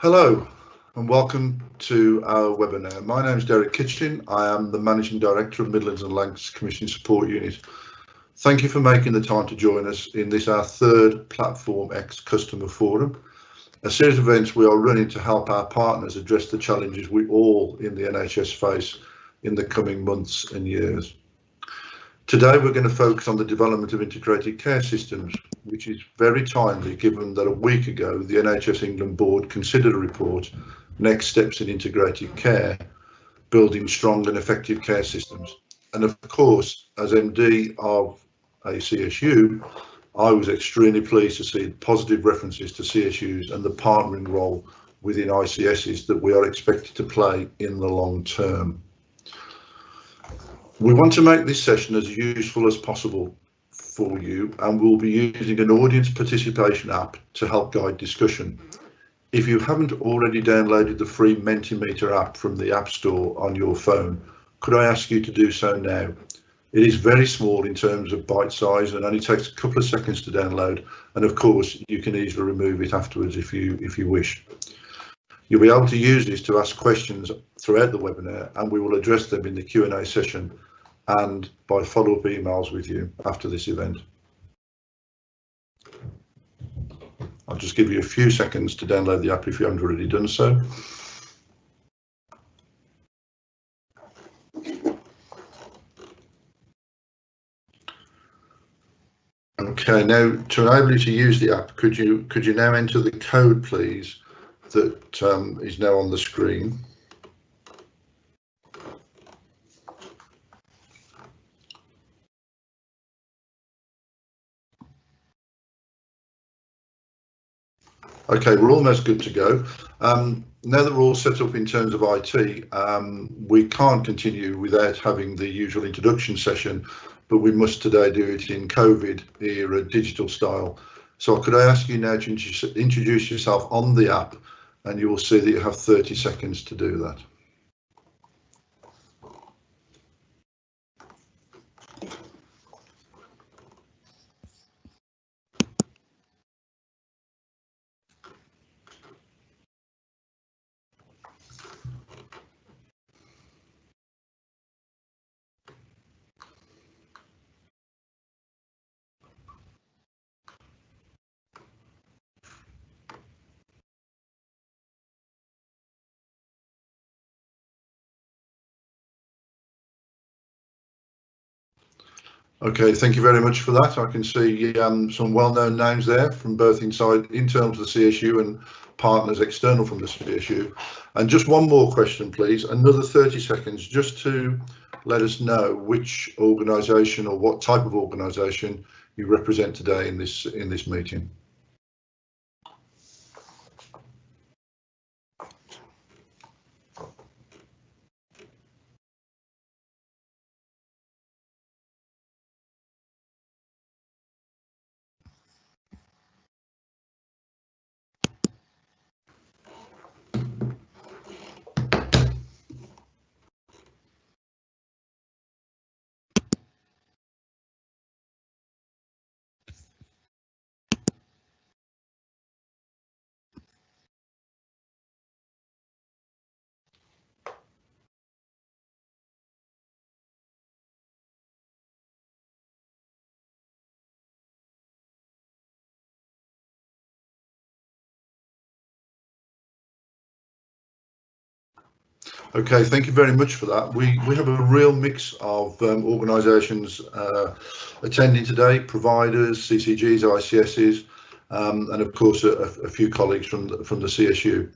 Hello and welcome to our webinar. My name is Derek Kitchen. I am the Managing Director of Midlands and Lancs Commission Support Unit. Thank you for making the time to join us in this, our third Platform X Customer Forum, a series of events we are running to help our partners address the challenges we all in the NHS face in the coming months and years. Today we're going to focus on the development of integrated care systems, which is very timely given that a week ago the NHS England Board considered a report, Next Steps in Integrated Care, Building Strong and Effective Care Systems. And of course, as MD of CSU, I was extremely pleased to see positive references to CSUs and the partnering role within ICSs that we are expected to play in the long term. We want to make this session as useful as possible for you, and we'll be using an audience participation app to help guide discussion. If you haven't already downloaded the free Mentimeter app from the App Store on your phone, could I ask you to do so now? It is very small in terms of bite size and only takes a couple of seconds to download, and of course you can easily remove it afterwards if you wish. You'll be able to use this to ask questions throughout the webinar, and we will address them in the Q&A session and by follow-up emails with you after this event. I'll just give you a few seconds to download the app if you haven't already done so. Okay, now to enable you to use the app, could you now enter the code, please, that is now on the screen? Okay, we're almost good to go. Now that we're all set up in terms of IT, we can't continue without having the usual introduction session, but we must today do it in COVID era digital style. So could I ask you now to introduce yourself on the app, and you will see that you have 30 seconds to do that. Okay, thank you very much for that. I can see some well-known names there from both internal to the CSU and partners external from the CSU. And just one more question, please. Another 30 seconds just to let us know which organisation or what type of organisation you represent today in this meeting. Okay, thank you very much for that. We have a real mix of organisations attending today, providers, CCGs, ICSs, and of course a few colleagues from the CSU.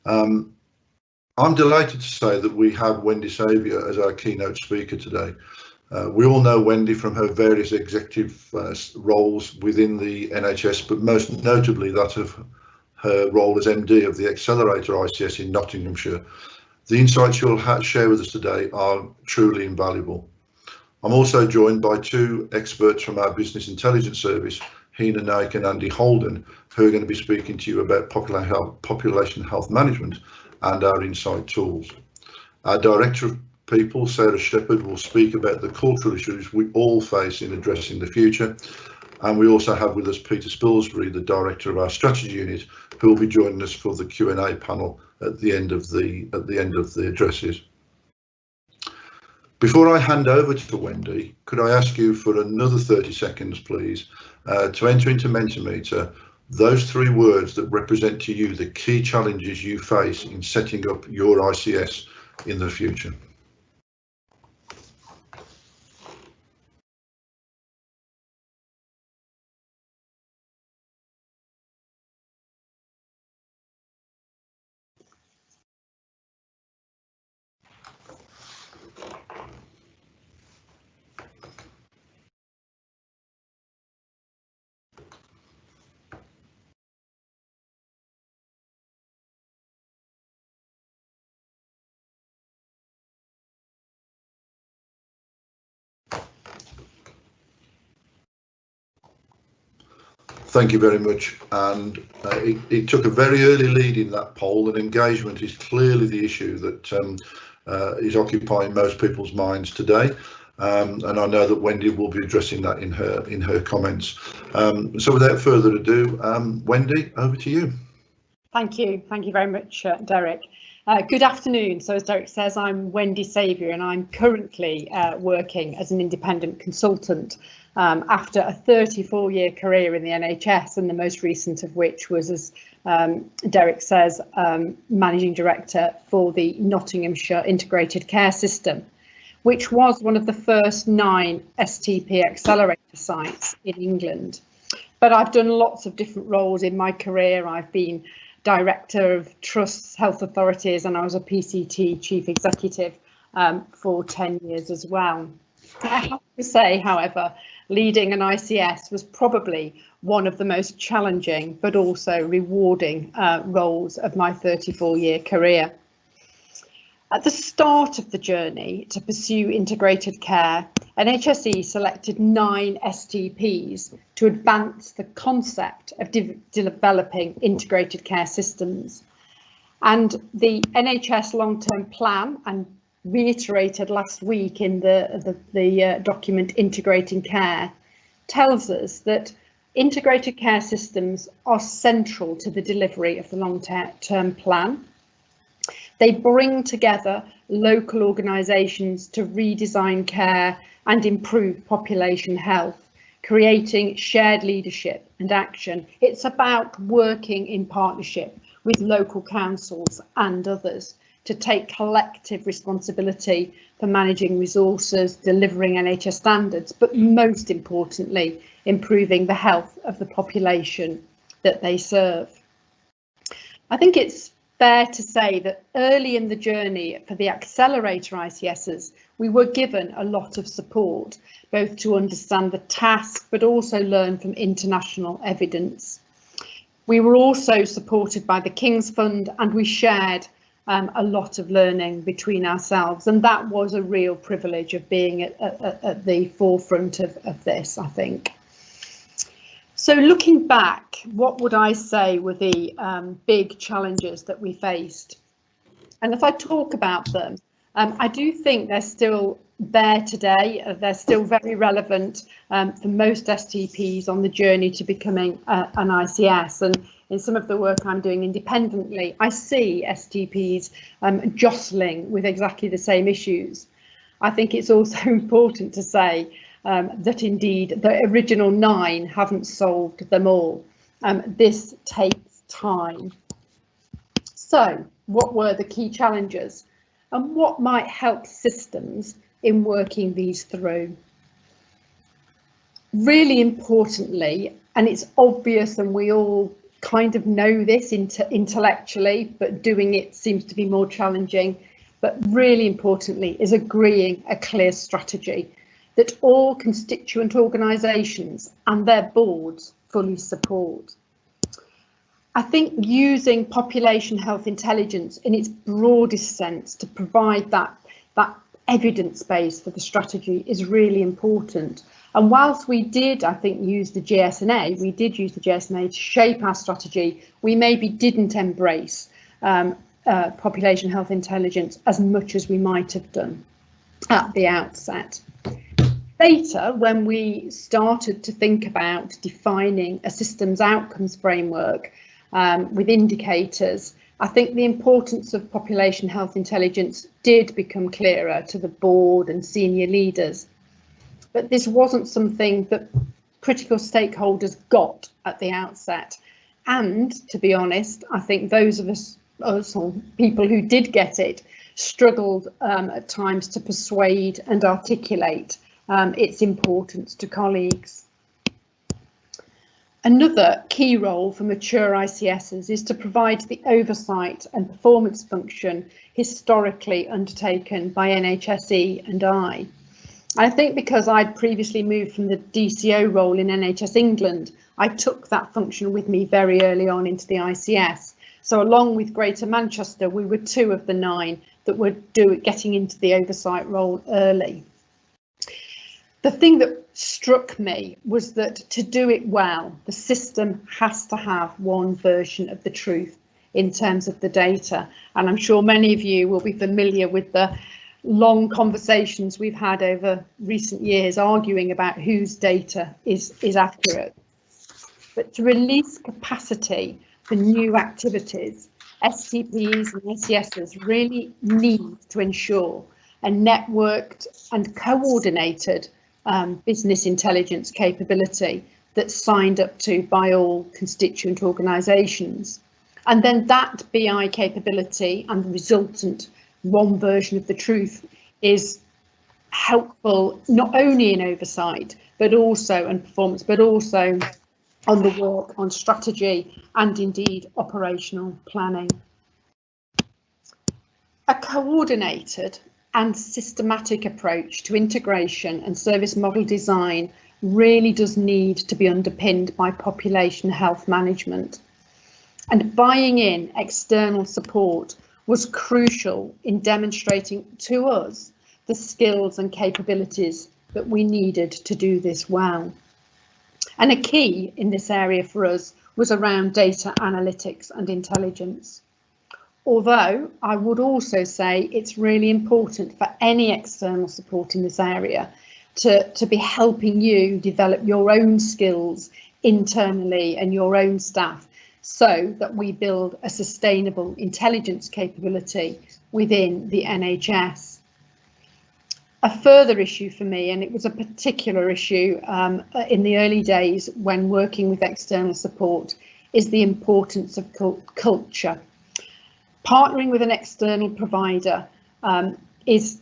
I'm delighted to say that we have Wendy Saviour as our keynote speaker today. We all know Wendy from her various executive roles within the NHS, but most notably that of her role as MD of the Accelerator ICS in Nottinghamshire. The insights she'll share with us today are truly invaluable. I'm also joined by two experts from our Business Intelligence Service, Hina Naik and Andy Holden, who are going to be speaking to you about population health management and our insight tools. Our Director of People, Sarah Shepherd, will speak about the cultural issues we all face in addressing the future. And we also have with us Peter Spilsbury, the director of our strategy unit, who will be joining us for the Q&A panel at the end of the addresses. Before I hand over to Wendy, could I ask you for another 30 seconds, please, to enter into Mentimeter those 3 words that represent to you the key challenges you face in setting up your ICS in the future. Thank you very much. And it took a very early lead in that poll, and engagement is clearly the issue that is occupying most people's minds today. And I know that Wendy will be addressing that in her comments. So without further ado, Wendy, over to you. Thank you very much, Derek. Good afternoon. So as Derek says, I'm Wendy Saviour, and I'm currently working as an independent consultant after a 34-year career in the NHS, and the most recent of which was, as Derek says, Managing Director for the Nottinghamshire Integrated Care System, which was one of the first 9 STP accelerator sites in England. But I've done lots of different roles in my career. I've been Director of Trusts, Health Authorities, and I was a PCT Chief Executive for 10 years as well. I have to say, however, leading an ICS was probably one of the most challenging but also rewarding roles of my 34-year career. At the start of the journey to pursue integrated care, NHSE selected 9 STPs to advance the concept of developing integrated care systems. And the NHS long-term plan, and reiterated last week in the document Integrating Care, tells us that integrated care systems are central to the delivery of the long-term plan. They bring together local organisations to redesign care and improve population health, creating shared leadership and action. It's about working in partnership with local councils and others to take collective responsibility for managing resources, delivering NHS standards, but most importantly, improving the health of the population that they serve. I think it's fair to say that early in the journey for the accelerator ICSs, we were given a lot of support, both to understand the task, but also learn from international evidence. We were also supported by the King's Fund, and we shared a lot of learning between ourselves, and that was a real privilege of being at the forefront of this, I think. So looking back, what would I say were the big challenges that we faced? And if I talk about them, I do think they're still there today. They're still very relevant for most STPs on the journey to becoming an ICS. And in some of the work I'm doing independently, I see STPs jostling with exactly the same issues. I think it's also important to say that indeed the original 9 haven't solved them all. This takes time. So what were the key challenges, and what might help systems in working these through? Really importantly, and it's obvious and we all kind of know this intellectually, but doing it seems to be more challenging, but really importantly is agreeing a clear strategy that all constituent organisations and their boards fully support. I think using population health intelligence in its broadest sense to provide that evidence base for the strategy is really important. And whilst we did, I think, use the GSNA, to shape our strategy, we maybe didn't embrace population health intelligence as much as we might have done at the outset. Later, when we started to think about defining a systems outcomes framework with indicators, I think the importance of population health intelligence did become clearer to the board and senior leaders. But this wasn't something that critical stakeholders got at the outset. And to be honest, I think those of us or people who did get it struggled at times to persuade and articulate its importance to colleagues. Another key role for mature ICSs is to provide the oversight and performance function historically undertaken by NHSE and I think because I'd previously moved from the DCO role in NHS England, I took that function with me very early on into the ICS. So along with Greater Manchester, we were 2 of the 9 that were getting into the oversight role early. The thing that struck me was that to do it well, the system has to have one version of the truth in terms of the data. And I'm sure many of you will be familiar with the long conversations we've had over recent years arguing about whose data is accurate. But to release capacity for new activities, STPs and ICSs really need to ensure a networked and coordinated business intelligence capability that's signed up to by all constituent organisations. And then that BI capability and the resultant one version of the truth is helpful not only in oversight, but also and performance, but also on the work on strategy and indeed operational planning. A coordinated and systematic approach to integration and service model design really does need to be underpinned by population health management. And buying in external support was crucial in demonstrating to us the skills and capabilities that we needed to do this well. And a key in this area for us was around data analytics and intelligence. Although I would also say it's really important for any external support in this area to be helping you develop your own skills internally and your own staff so that we build a sustainable intelligence capability within the NHS. A further issue for me, and it was a particular issue in the early days when working with external support, is the importance of culture. Partnering with an external provider is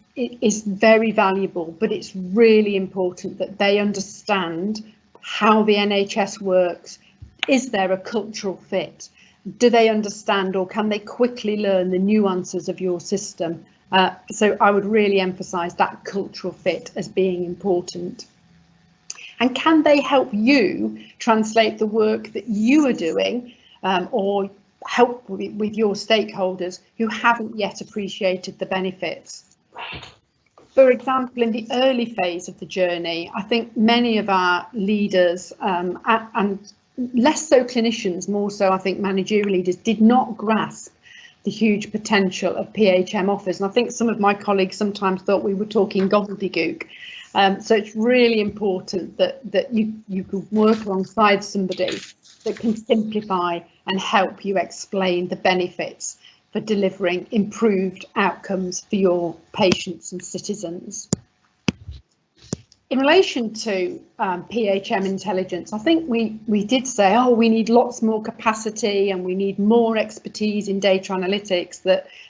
very valuable, but it's really important that they understand how the NHS works. Is there a cultural fit? Do they understand, or can they quickly learn the nuances of your system? So I would really emphasise that cultural fit as being important. And can they help you translate the work that you are doing or help with your stakeholders who haven't yet appreciated the benefits? For example, in the early phase of the journey, I think many of our leaders and less so clinicians, more so I think managerial leaders, did not grasp the huge potential of PHM offers. And I think some of my colleagues sometimes thought we were talking gobbledygook. So it's really important that you can work alongside somebody that can simplify and help you explain the benefits for delivering improved outcomes for your patients and citizens. In relation to PHM intelligence, I think we did say, oh, we need lots more capacity and we need more expertise in data analytics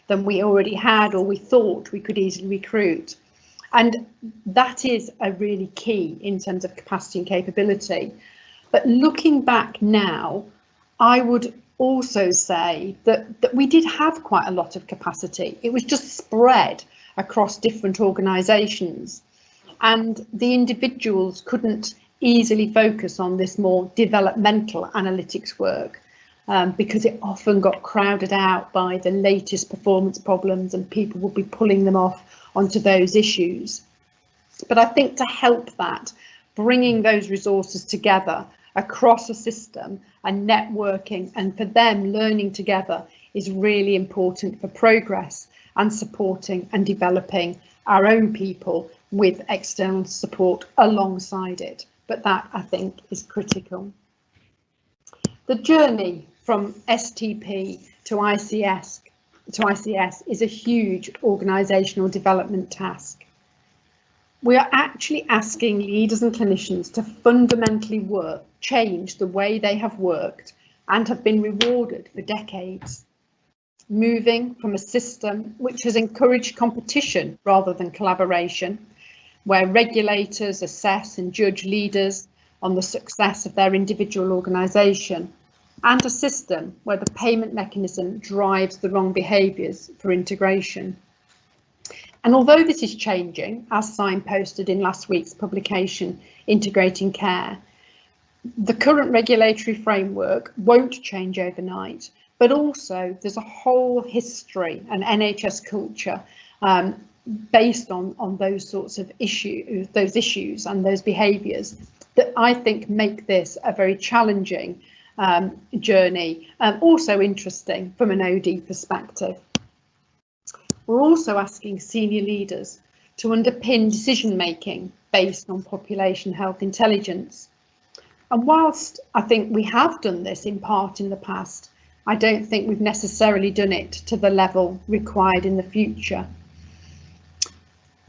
than we already had or we thought we could easily recruit. And that is a really key in terms of capacity and capability. But looking back now, I would also say that we did have quite a lot of capacity. It was just spread across different organisations. And the individuals couldn't easily focus on this more developmental analytics work because it often got crowded out by the latest performance problems and people would be pulling them off onto those issues. But I think to help that, bringing those resources together across a system and networking and for them learning together is really important for progress and supporting and developing our own people with external support alongside it. But that, I think, is critical. The journey from STP to ICS is a huge organisational development task. We are actually asking leaders and clinicians to fundamentally change the way they have worked and have been rewarded for decades, moving from a system which has encouraged competition rather than collaboration, where regulators assess and judge leaders on the success of their individual organisation, and a system where the payment mechanism drives the wrong behaviours for integration. And although this is changing, as signposted in last week's publication, Integrating Care, the current regulatory framework won't change overnight, but also there's a whole history and NHS culture based on those sorts of issues and those behaviours that I think make this a very challenging journey, also interesting from an OD perspective. We're also asking senior leaders to underpin decision making based on population health intelligence. And whilst I think we have done this in part in the past, I don't think we've necessarily done it to the level required in the future.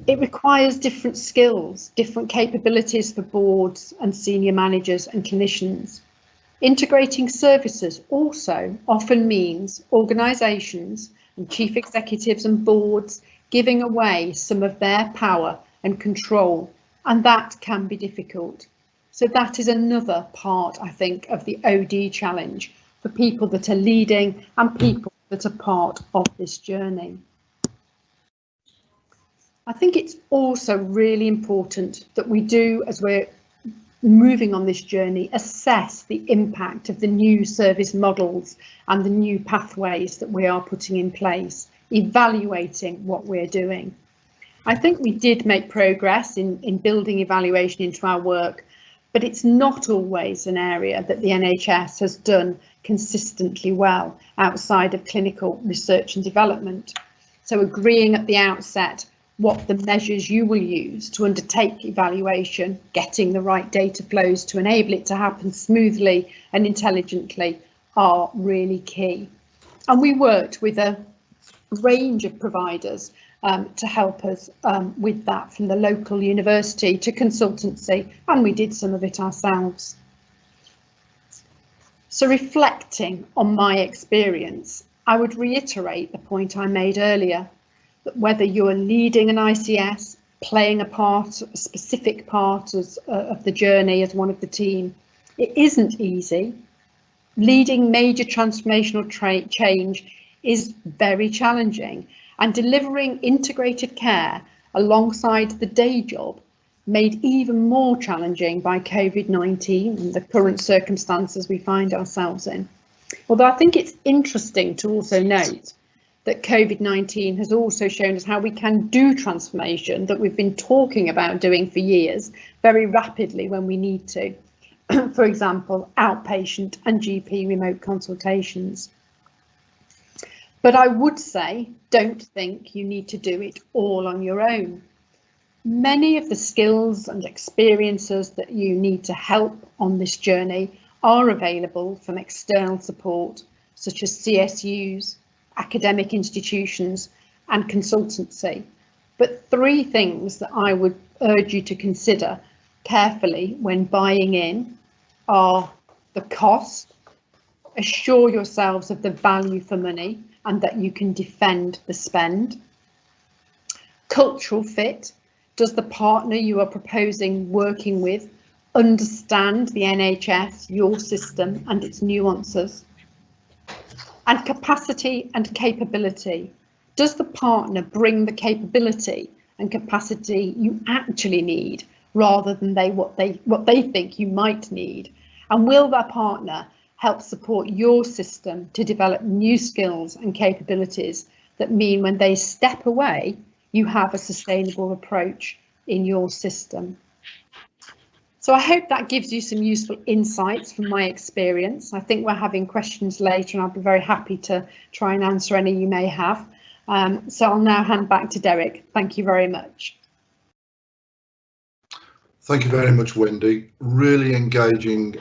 It requires different skills, different capabilities for boards and senior managers and clinicians. Integrating services also often means organisations and chief executives and boards giving away some of their power and control, and that can be difficult. So that is another part, I think, of the OD challenge for people that are leading and people that are part of this journey. I think it's also really important that we do, as we're moving on this journey, assess the impact of the new service models and the new pathways that we are putting in place, evaluating what we're doing. I think we did make progress in building evaluation into our work, but it's not always an area that the NHS has done consistently well outside of clinical research and development. So agreeing at the outset what the measures you will use to undertake evaluation, getting the right data flows to enable it to happen smoothly and intelligently are really key. And we worked with a range of providers to help us with that, from the local university to consultancy, and we did some of it ourselves. So reflecting on my experience, I would reiterate the point I made earlier, that whether you're leading an ICS, playing a specific part of the journey as one of the team, it isn't easy. Leading major transformational change is very challenging, and delivering integrated care alongside the day job made even more challenging by COVID-19 and the current circumstances we find ourselves in. Although I think it's interesting to also note that COVID-19 has also shown us how we can do transformation that we've been talking about doing for years very rapidly when we need to. For example, outpatient and GP remote consultations. But I would say, don't think you need to do it all on your own. Many of the skills and experiences that you need to help on this journey are available from external support, such as CSUs, academic institutions and consultancy. But three things that I would urge you to consider carefully when buying in are the cost. Assure yourselves of the value for money and that you can defend the spend. Cultural fit. Does the partner you are proposing working with understand the NHS, your system and its nuances? And capacity and capability. Does the partner bring the capability and capacity you actually need rather than what they think you might need? And will their partner help support your system to develop new skills and capabilities that mean when they step away, you have a sustainable approach in your system? So I hope that gives you some useful insights from my experience. I think we're having questions later and I'll be very happy to try and answer any you may have. So I'll now hand back to Derek. Thank you very much. Thank you very much, Wendy. Really engaging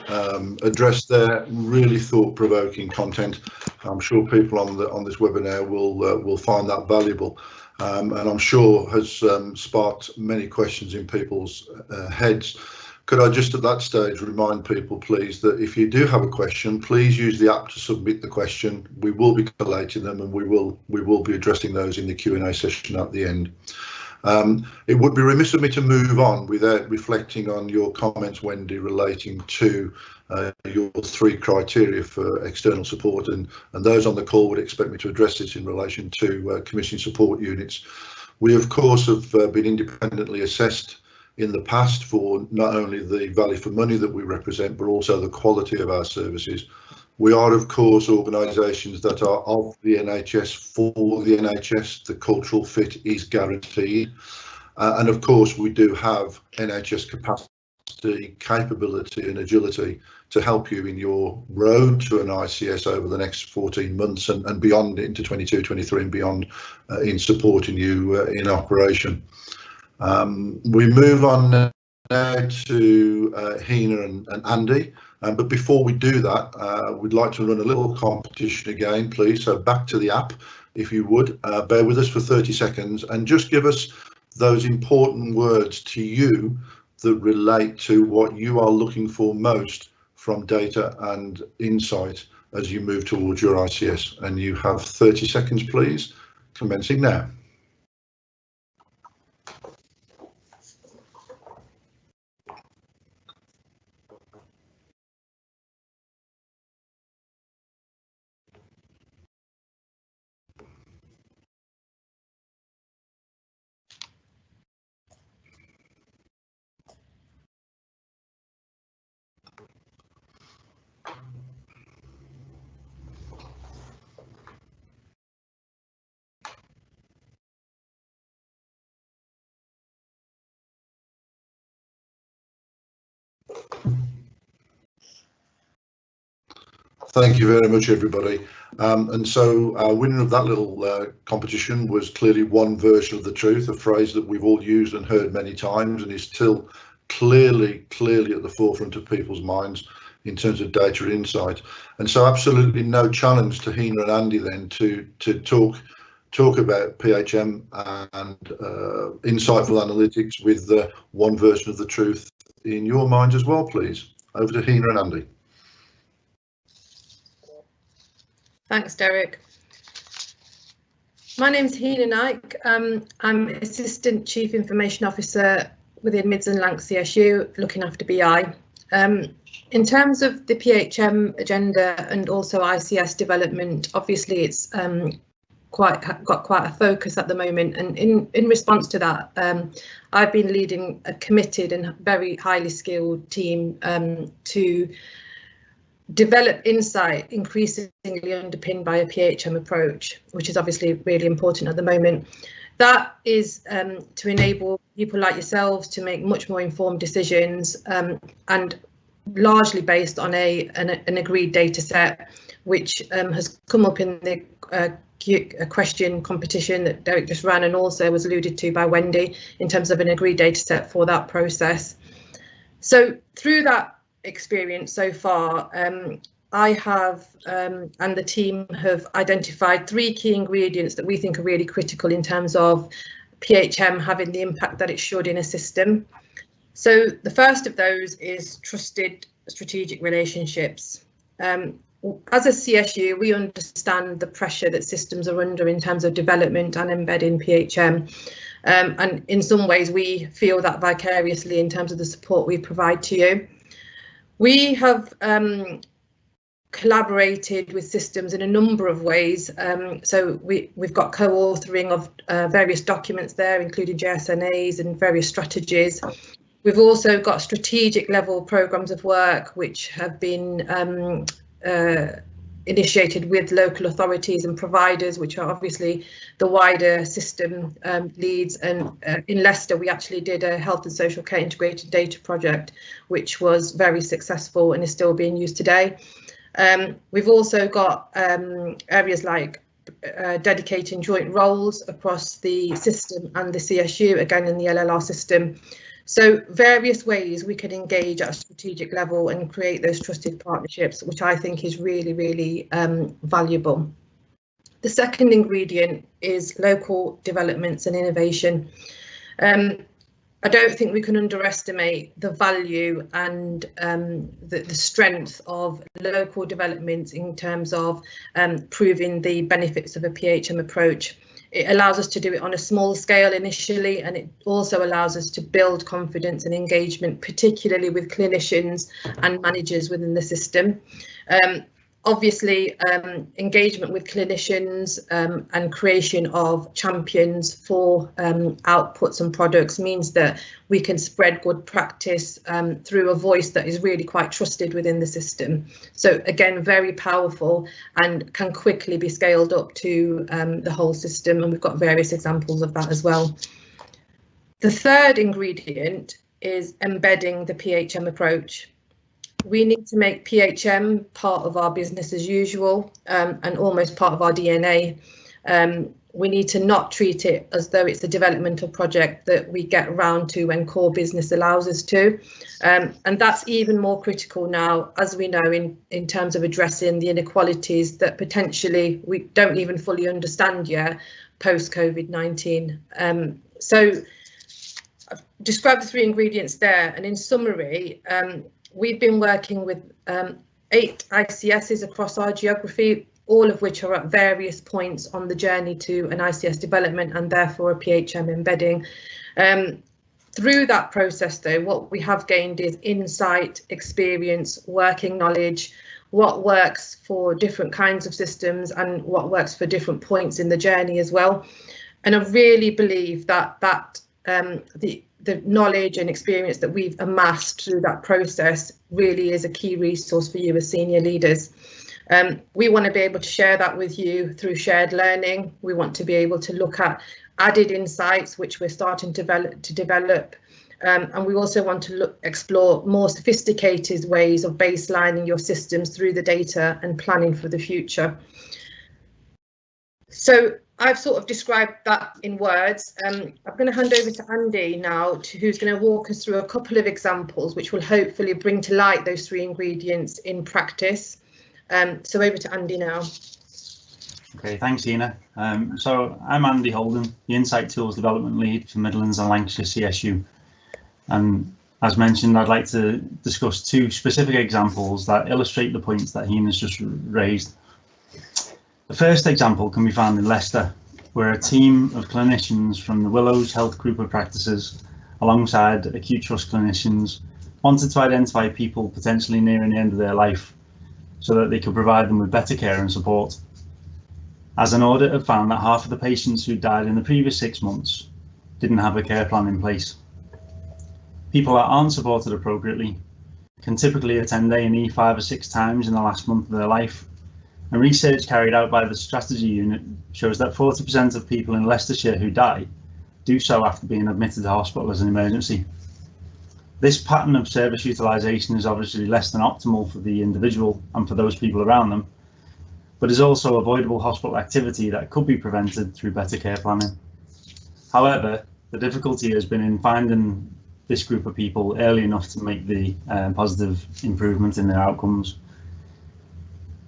address there. Really thought-provoking content. I'm sure people on this webinar will find that valuable, and I'm sure has sparked many questions in people's heads. Could I just at that stage remind people, please, that if you do have a question, please use the app to submit the question. We will be collating them, and we will be addressing those in the Q&A session at the end. It would be remiss of me to move on without reflecting on your comments, Wendy, relating to your 3 criteria for external support, and those on the call would expect me to address this in relation to commission support units. We of course have been independently assessed in the past for not only the value for money that we represent, but also the quality of our services. We are, of course, organisations that are of the NHS for the NHS. The cultural fit is guaranteed. And of course, we do have NHS capacity, capability and agility to help you in your road to an ICS over the next 14 months and beyond into 22, 23 and beyond in supporting you in operation. We move on now to Hina and Andy. But before we do that, we'd like to run a little competition again, please. So back to the app, if you would. Bear with us for 30 seconds and just give us those important words to you that relate to what you are looking for most from data and insight as you move towards your ICS. And you have 30 seconds, please, commencing now. Thank you very much, everybody. And so our winner of that little competition was clearly one version of the truth, a phrase that we've all used and heard many times and is still clearly at the forefront of people's minds in terms of data and insight. And so absolutely no challenge to Hina and Andy then to talk about PHM and insightful analytics with one version of the truth in your minds as well, please. Over to Hina and Andy. Thanks, Derek. My name's Hina Naik. I'm Assistant Chief Information Officer within Mids and Lancs CSU, looking after BI. In terms of the PHM agenda and also ICS development, obviously it's got quite a focus at the moment, and in response to that, I've been leading a committed and very highly skilled team to develop insight increasingly underpinned by a PHM approach, which is obviously really important at the moment. That is to enable people like yourselves to make much more informed decisions and largely based on an agreed data set, which has come up in the a question competition that Derek just ran and also was alluded to by Wendy in terms of an agreed data set for that process. So through that experience so far, I have and the team have identified 3 key ingredients that we think are really critical in terms of PHM having the impact that it should in a system. So the first of those is trusted strategic relationships. As a CSU, we understand the pressure that systems are under in terms of development and embedding PHM. And in some ways, we feel that vicariously in terms of the support we provide to you. We have collaborated with systems in a number of ways. So we've got co-authoring of various documents there, including JSNAs and various strategies. We've also got strategic level programmes of work which have been initiated with local authorities and providers, which are obviously the wider system leads. And in Leicester, we actually did a health and social care integrated data project, which was very successful and is still being used today. We've also got areas like dedicating joint roles across the system and the CSU, again in the LLR system. So various ways we can engage at a strategic level and create those trusted partnerships, which I think is really, really valuable. The second ingredient is local developments and innovation. I don't think we can underestimate the value and the strength of local development in terms of proving the benefits of a PHM approach. It allows us to do it on a small scale initially, and it also allows us to build confidence and engagement, particularly with clinicians and managers within the system. Obviously, engagement with clinicians and creation of champions for outputs and products means that we can spread good practice through a voice that is really quite trusted within the system. So again, very powerful and can quickly be scaled up to the whole system, and we've got various examples of that as well. The third ingredient is embedding the PHM approach. We need to make PHM part of our business as usual and almost part of our DNA. We need to not treat it as though it's a developmental project that we get around to when core business allows us to. And that's even more critical now, as we know, in terms of addressing the inequalities that potentially we don't even fully understand yet post-COVID-19. So I've described the three ingredients there, and in summary, we've been working with 8 ICSs across our geography, all of which are at various points on the journey to an ICS development and therefore a PHM embedding. Through that process, though, what we have gained is insight, experience, working knowledge, what works for different kinds of systems and what works for different points in the journey as well. And I really believe that the knowledge and experience that we've amassed through that process really is a key resource for you as senior leaders. We want to be able to share that with you through shared learning. We want to be able to look at added insights, which we're starting to develop. And we also want to explore more sophisticated ways of baselining your systems through the data and planning for the future. So I've sort of described that in words. I'm going to hand over to Andy now, who's going to walk us through a couple of examples which will hopefully bring to light those 3 ingredients in practice. So over to Andy now. Okay, thanks, Ina. So I'm Andy Holden, the Insight Tools Development Lead for Midlands and Lancashire CSU. And as mentioned, I'd like to discuss 2 specific examples that illustrate the points that Ina's just raised. The first example can be found in Leicester, where a team of clinicians from the Willows Health Group of Practices, alongside acute trust clinicians, wanted to identify people potentially nearing the end of their life so that they could provide them with better care and support. As an audit had found that half of the patients who died in the previous 6 months didn't have a care plan in place. People that aren't supported appropriately can typically attend A&E 5 or 6 times in the last month of their life. And research carried out by the strategy unit shows that 40% of people in Leicestershire who die do so after being admitted to hospital as an emergency. This pattern of service utilisation is obviously less than optimal for the individual and for those people around them, but is also avoidable hospital activity that could be prevented through better care planning. However, the difficulty has been in finding this group of people early enough to make the positive improvement in their outcomes.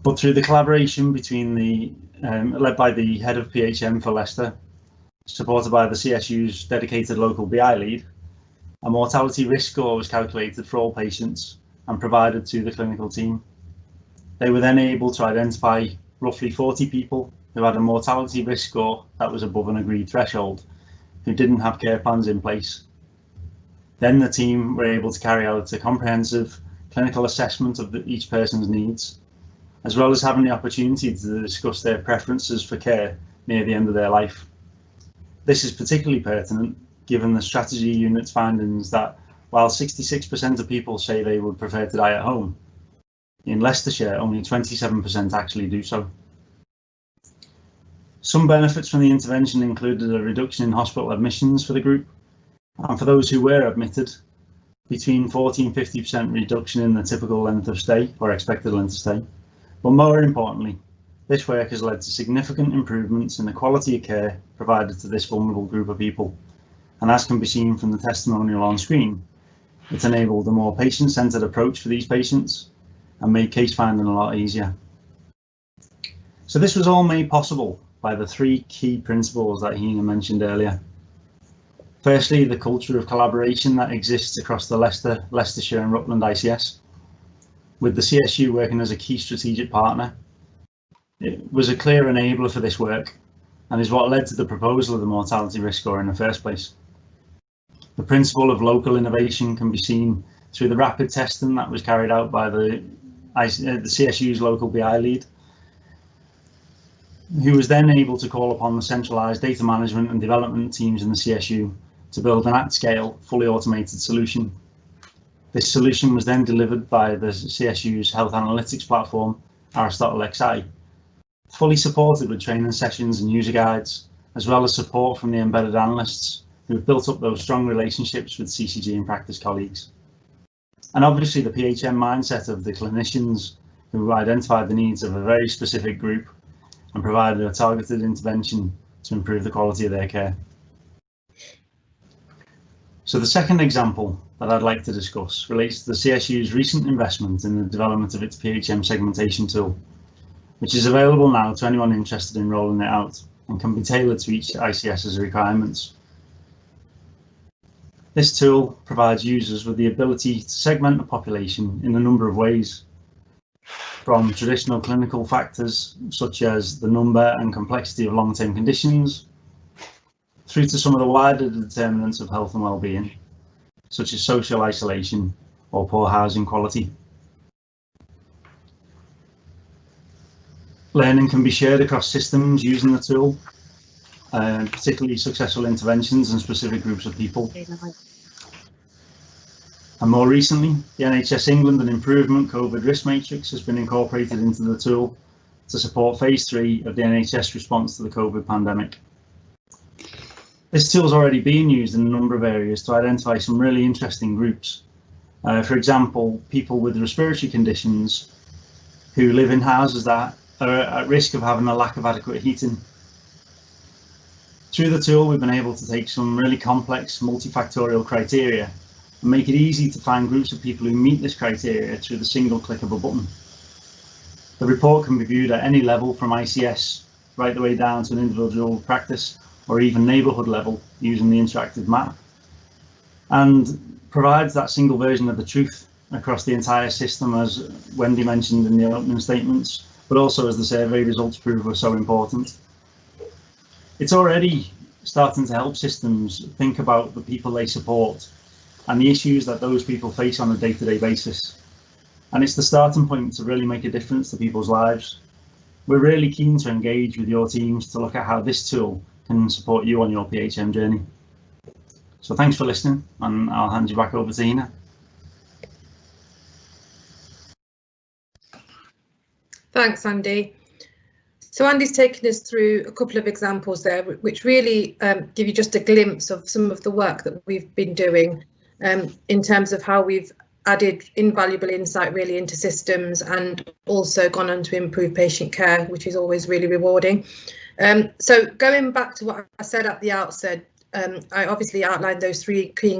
But through the collaboration between led by the head of PHM for Leicester, supported by the CSU's dedicated local BI lead, a mortality risk score was calculated for all patients and provided to the clinical team. They were then able to identify roughly 40 people who had a mortality risk score that was above an agreed threshold, who didn't have care plans in place. Then the team were able to carry out a comprehensive clinical assessment of each person's needs, as well as having the opportunity to discuss their preferences for care near the end of their life. This is particularly pertinent given the strategy unit's findings that while 66% of people say they would prefer to die at home, in Leicestershire only 27% actually do so. Some benefits from the intervention included a reduction in hospital admissions for the group, and for those who were admitted, between 40 and 50% reduction in the typical length of stay or expected length of stay. But more importantly, this work has led to significant improvements in the quality of care provided to this vulnerable group of people, and as can be seen from the testimonial on screen, it enabled a more patient-centred approach for these patients and made case finding a lot easier. So this was all made possible by the three key principles that Hina mentioned earlier. Firstly, the culture of collaboration that exists across the Leicester, Leicestershire and Rutland ICS, with the CSU working as a key strategic partner. It was a clear enabler for this work and is what led to the proposal of the mortality risk score in the first place. The principle of local innovation can be seen through the rapid testing that was carried out by the CSU's local BI lead, who was then able to call upon the centralised data management and development teams in the CSU to build an at-scale, fully automated solution. This solution was then delivered by the CSU's health analytics platform, Aristotle XI, fully supported with training sessions and user guides, as well as support from the embedded analysts who have built up those strong relationships with CCG and practice colleagues. And obviously the PHM mindset of the clinicians who identified the needs of a very specific group and provided a targeted intervention to improve the quality of their care. So the second example that I'd like to discuss relates to the CSU's recent investment in the development of its PHM segmentation tool, which is available now to anyone interested in rolling it out and can be tailored to each ICS's requirements. This tool provides users with the ability to segment the population in a number of ways, from traditional clinical factors such as the number and complexity of long-term conditions, through to some of the wider determinants of health and well-being, such as social isolation or poor housing quality. Learning can be shared across systems using the tool, particularly successful interventions in specific groups of people. And more recently, the NHS England and Improvement COVID Risk Matrix has been incorporated into the tool to support phase 3 of the NHS response to the COVID pandemic. This tool is already being used in a number of areas to identify some really interesting groups. For example, people with respiratory conditions who live in houses that are at risk of having a lack of adequate heating. Through the tool, we've been able to take some really complex multifactorial criteria and make it easy to find groups of people who meet this criteria through the single click of a button. The report can be viewed at any level from ICS right the way down to an individual practice or even neighbourhood level using the interactive map, and provides that single version of the truth across the entire system, as Wendy mentioned in the opening statements, but also as the survey results prove are so important. It's already starting to help systems think about the people they support and the issues that those people face on a day-to-day basis. And it's the starting point to really make a difference to people's lives. We're really keen to engage with your teams to look at how this tool can support you on your PHM journey. So thanks for listening, and I'll hand you back over to Hina. Thanks, Andy. So Andy's taken us through a couple of examples there, which really give you just a glimpse of some of the work that we've been doing in terms of how we've added invaluable insight really into systems and also gone on to improve patient care, which is always really rewarding. So going back to what I said at the outset, I obviously outlined those three key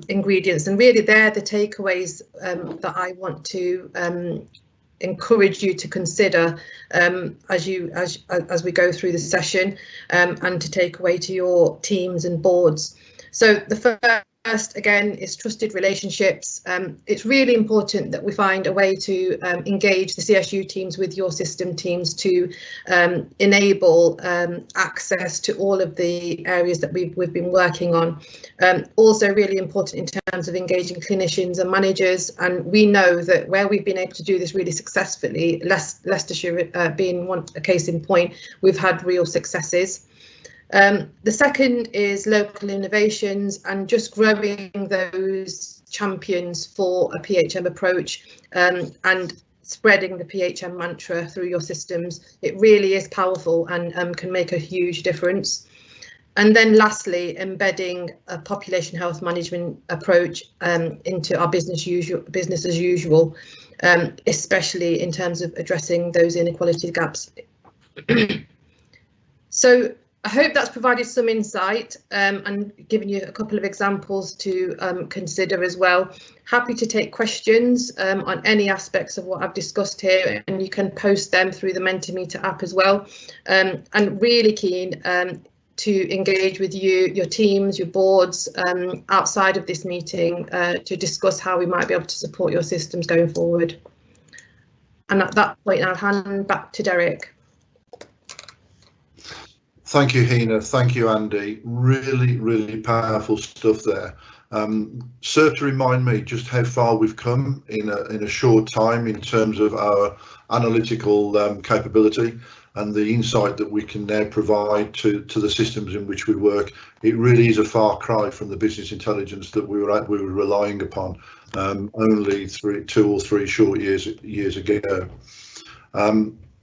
ingredients, and really they're the takeaways that I want to encourage you to consider as we go through the session and to take away to your teams and boards. So the first, again, is trusted relationships. It's really important that we find a way to engage the CSU teams with your system teams to enable access to all of the areas that we've been working on. Also really important in terms of engaging clinicians and managers, and we know that where we've been able to do this really successfully, Leicestershire being a case in point, we've had real successes. The second is local innovations and just growing those champions for a PHM approach and spreading the PHM mantra through your systems. It really is powerful and can make a huge difference. And then lastly, embedding a population health management approach into our business as usual, especially in terms of addressing those inequality gaps. So I hope that's provided some insight and given you a couple of examples to consider as well. Happy to take questions on any aspects of what I've discussed here, and you can post them through the Mentimeter app as well. And really keen to engage with you, your teams, your boards outside of this meeting to discuss how we might be able to support your systems going forward. And at that point, I'll hand back to Derek. Thank you, Hina. Thank you, Andy. Really, really powerful stuff there. Serve to remind me just how far we've come in a short time in terms of our analytical capability and the insight that we can now provide to the systems in which we work. It really is a far cry from the business intelligence that we were relying upon only 2 or 3 short years ago.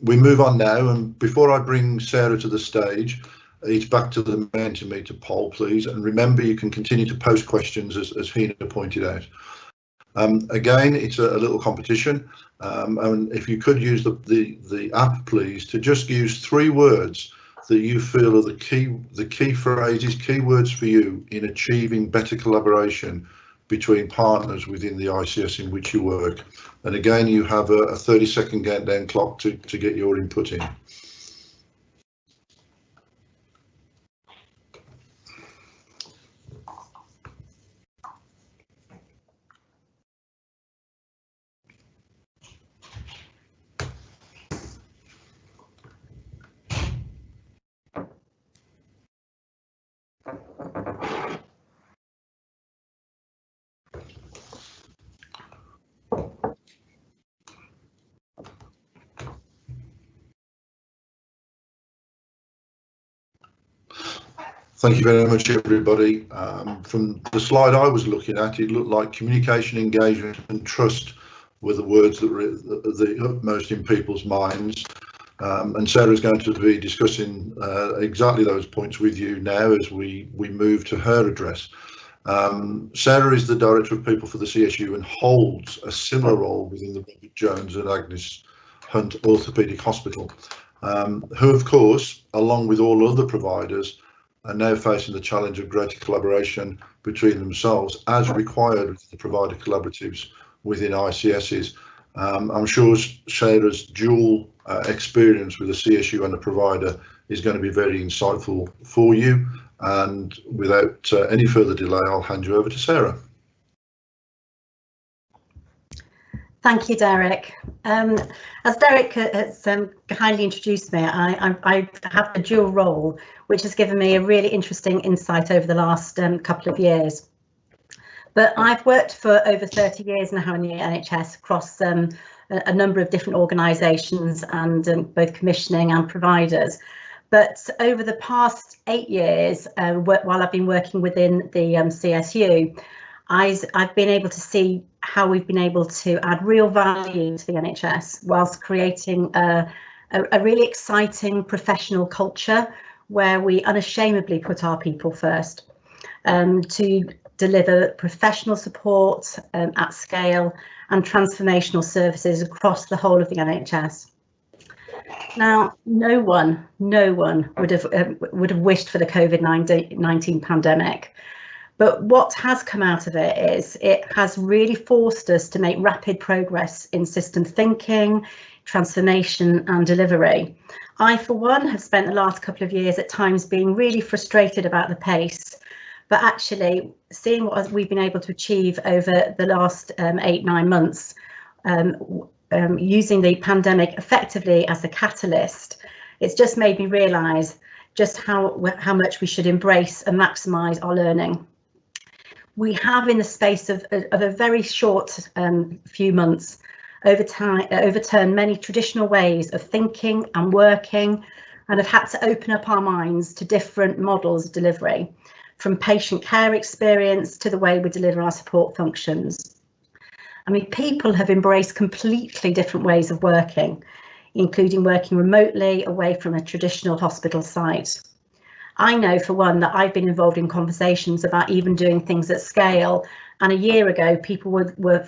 We move on now, and before I bring Sarah to the stage, it's back to the Mentimeter poll, please. And remember, you can continue to post questions as Hina pointed out. Again, it's a little competition, and if you could use the app, please, to just use 3 words that you feel are the key phrases, key words for you in achieving better collaboration between partners within the ICS in which you work. And again, you have a 30-second countdown clock to get your input in. Thank you very much, everybody. From the slide I was looking at, it looked like communication, engagement and trust were the words that were the utmost in people's minds. And Sarah's going to be discussing exactly those points with you now as we move to her address. Sarah is the Director of People for the CSU and holds a similar role within the Robert Jones and Agnes Hunt Orthopaedic Hospital, who of course, along with all other providers, are now facing the challenge of greater collaboration between themselves as required with the provider collaboratives within ICSs. I'm sure Sarah's dual experience with a CSU and a provider is going to be very insightful for you. And without any further delay, I'll hand you over to Sarah. Thank you, Derek. As Derek has kindly introduced me, I have a dual role, which has given me a really interesting insight over the last couple of years. But I've worked for over 30 years now in the NHS across a number of different organisations and both commissioning and providers. But over the past 8 years, while I've been working within the CSU, I've been able to see how we've been able to add real value to the NHS whilst creating a really exciting professional culture where we unashamedly put our people first to deliver professional support at scale and transformational services across the whole of the NHS. Now, no one would have wished for the COVID-19 pandemic. But what has come out of it is it has really forced us to make rapid progress in system thinking, transformation and delivery. I, for one, have spent the last couple of years at times being really frustrated about the pace, but actually seeing what we've been able to achieve over the last 8-9 months, using the pandemic effectively as a catalyst, it's just made me realise just how much we should embrace and maximise our learning. We have, in the space of a very short few months, overturned many traditional ways of thinking and working, and have had to open up our minds to different models of delivery, from patient care experience to the way we deliver our support functions. I mean, people have embraced completely different ways of working, including working remotely away from a traditional hospital site. I know, for one, that I've been involved in conversations about even doing things at scale. And a year ago, people were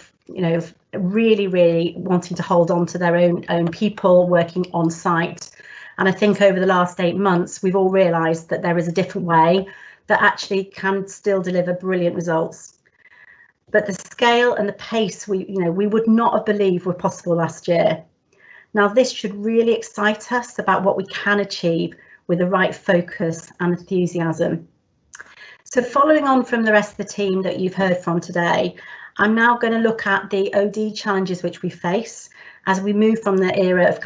really wanting to hold on to their own people working on site. And I think over the last 8 months, we've all realised that there is a different way that actually can still deliver brilliant results. But the scale and the pace we would not have believed were possible last year. Now, this should really excite us about what we can achieve with the right focus and enthusiasm. So following on from the rest of the team that you've heard from today, I'm now going to look at the OD challenges which we face as we move from the era of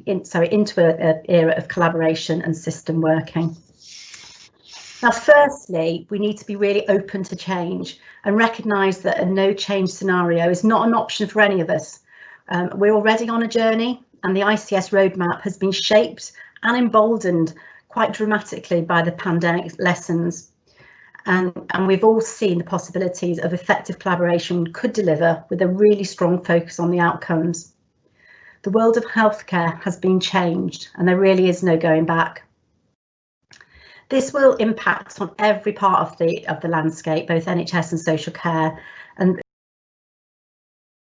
into an era of collaboration and system working. Now, firstly, we need to be really open to change and recognise that a no change scenario is not an option for any of us. We're already on a journey, and the ICS roadmap has been shaped and emboldened quite dramatically by the pandemic lessons. And we've all seen the possibilities of effective collaboration could deliver with a really strong focus on the outcomes. The world of healthcare has been changed, and there really is no going back. This will impact on every part of the landscape, both NHS and social care and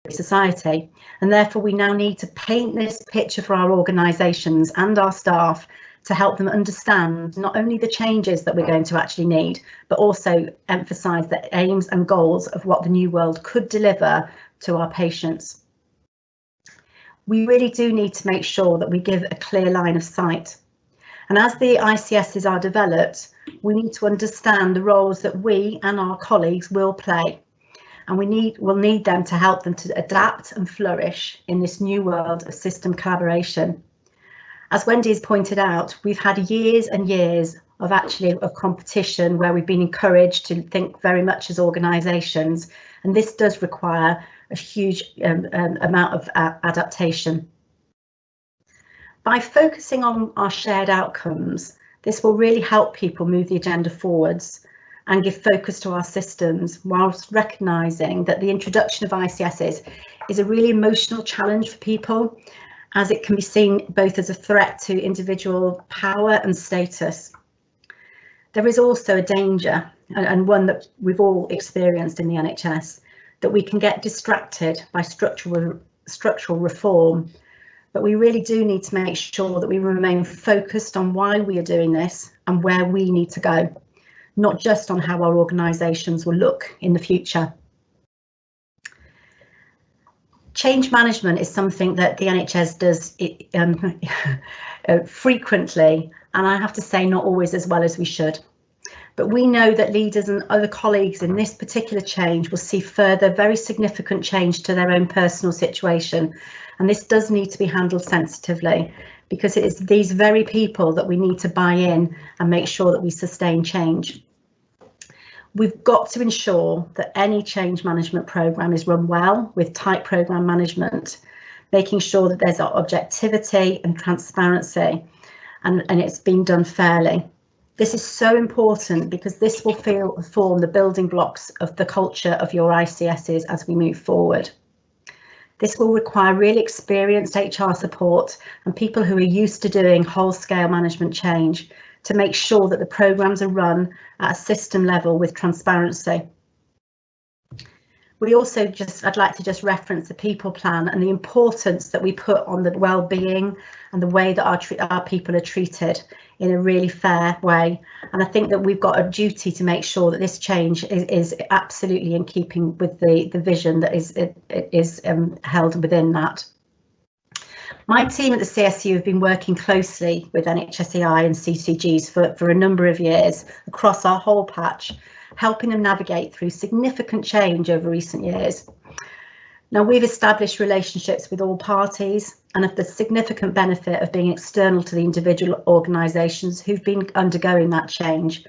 society, and therefore we now need to paint this picture for our organisations and our staff to help them understand not only the changes that we're going to actually need, but also emphasise the aims and goals of what the new world could deliver to our patients. We really do need to make sure that we give a clear line of sight. And as the ICSs are developed, we need to understand the roles that we and our colleagues will play. And we'll need them to help them to adapt and flourish in this new world of system collaboration. As Wendy has pointed out, we've had years and years of competition where we've been encouraged to think very much as organisations, and this does require a huge amount of adaptation. By focusing on our shared outcomes, this will really help people move the agenda forwards and give focus to our systems, whilst recognising that the introduction of ICSs is a really emotional challenge for people, as it can be seen both as a threat to individual power and status. There is also a danger, and one that we've all experienced in the NHS, that we can get distracted by structural reform, but we really do need to make sure that we remain focused on why we are doing this and where we need to go, not just on how our organisations will look in the future. Change management is something that the NHS does frequently, and I have to say not always as well as we should. But we know that leaders and other colleagues in this particular change will see further very significant change to their own personal situation, and this does need to be handled sensitively, because it is these very people that we need to buy in and make sure that we sustain change. We've got to ensure that any change management programme is run well with tight programme management, making sure that there's objectivity and transparency, and it's being done fairly. This is so important because this will form the building blocks of the culture of your ICSs as we move forward. This will require really experienced HR support and people who are used to doing whole-scale management change to make sure that the programmes are run at a system level with transparency. I'd like to just reference the people plan and the importance that we put on the well-being and the way that our people are treated in a really fair way. And I think that we've got a duty to make sure that this change is absolutely in keeping with the vision that is held within that. My team at the CSU have been working closely with NHSEI and CCGs for a number of years across our whole patch, helping them navigate through significant change over recent years. Now, we've established relationships with all parties and have the significant benefit of being external to the individual organisations who've been undergoing that change.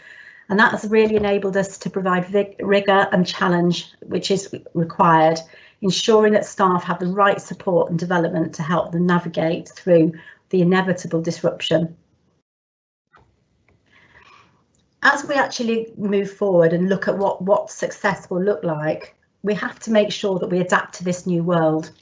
And that has really enabled us to provide rigour and challenge, which is required, ensuring that staff have the right support and development to help them navigate through the inevitable disruption. As we actually move forward and look at what success will look like, we have to make sure that we adapt to this new world,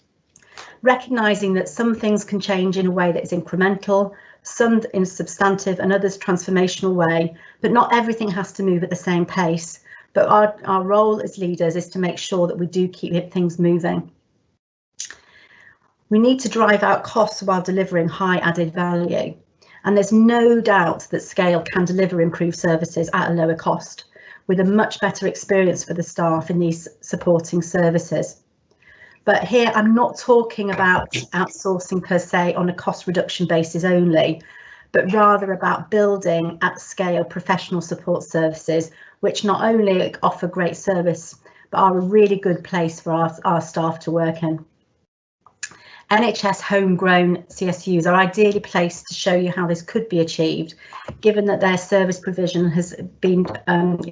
recognising that some things can change in a way that is incremental, some in a substantive and others transformational way, but not everything has to move at the same pace. But our role as leaders is to make sure that we do keep things moving. We need to drive out costs while delivering high added value. And there's no doubt that scale can deliver improved services at a lower cost, with a much better experience for the staff in these supporting services. But here I'm not talking about outsourcing per se on a cost reduction basis only, but rather about building at scale professional support services, which not only offer great service, but are a really good place for our staff to work in. NHS homegrown CSUs are ideally placed to show you how this could be achieved, given that their service provision has been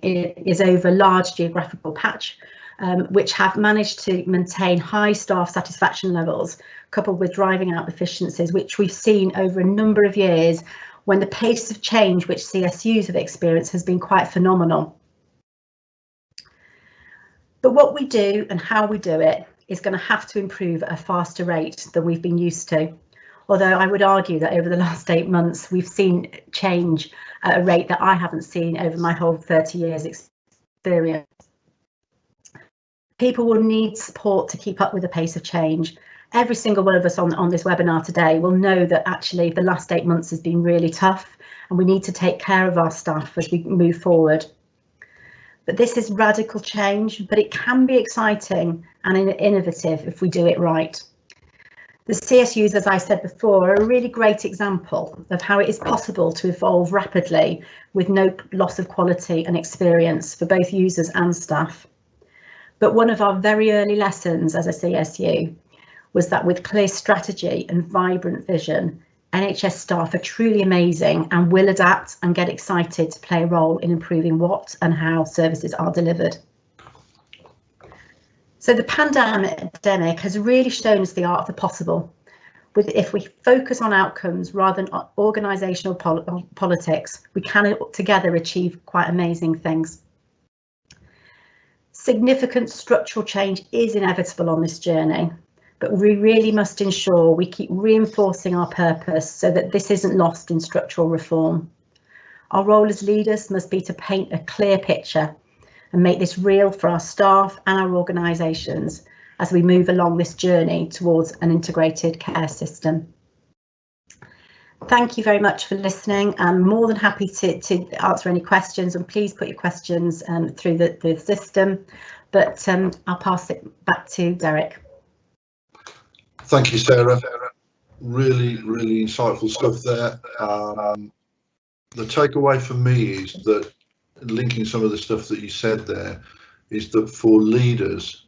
is over a large geographical patch, which have managed to maintain high staff satisfaction levels, coupled with driving out efficiencies, which we've seen over a number of years when the pace of change which CSUs have experienced has been quite phenomenal. But what we do and how we do it is going to have to improve at a faster rate than we've been used to. Although I would argue that over the last 8 months, we've seen change at a rate that I haven't seen over my whole 30 years experience. People will need support to keep up with the pace of change. Every single one of us on this webinar today will know that actually the last 8 months has been really tough, and we need to take care of our staff as we move forward. But this is radical change, but it can be exciting and innovative if we do it right. The CSUs, as I said before, are a really great example of how it is possible to evolve rapidly with no loss of quality and experience for both users and staff. But one of our very early lessons as a CSU was that with clear strategy and vibrant vision, NHS staff are truly amazing and will adapt and get excited to play a role in improving what and how services are delivered. So the pandemic has really shown us the art of the possible. If we focus on outcomes rather than organisational politics, we can together achieve quite amazing things. Significant structural change is inevitable on this journey, but we really must ensure we keep reinforcing our purpose so that this isn't lost in structural reform. Our role as leaders must be to paint a clear picture and make this real for our staff and our organisations as we move along this journey towards an integrated care system. Thank you very much for listening. I'm more than happy to answer any questions, and please put your questions through the system, but I'll pass it back to Derek. Thank you, Sarah. Really insightful stuff there. The takeaway for me is that, linking some of the stuff that you said there, is that for leaders,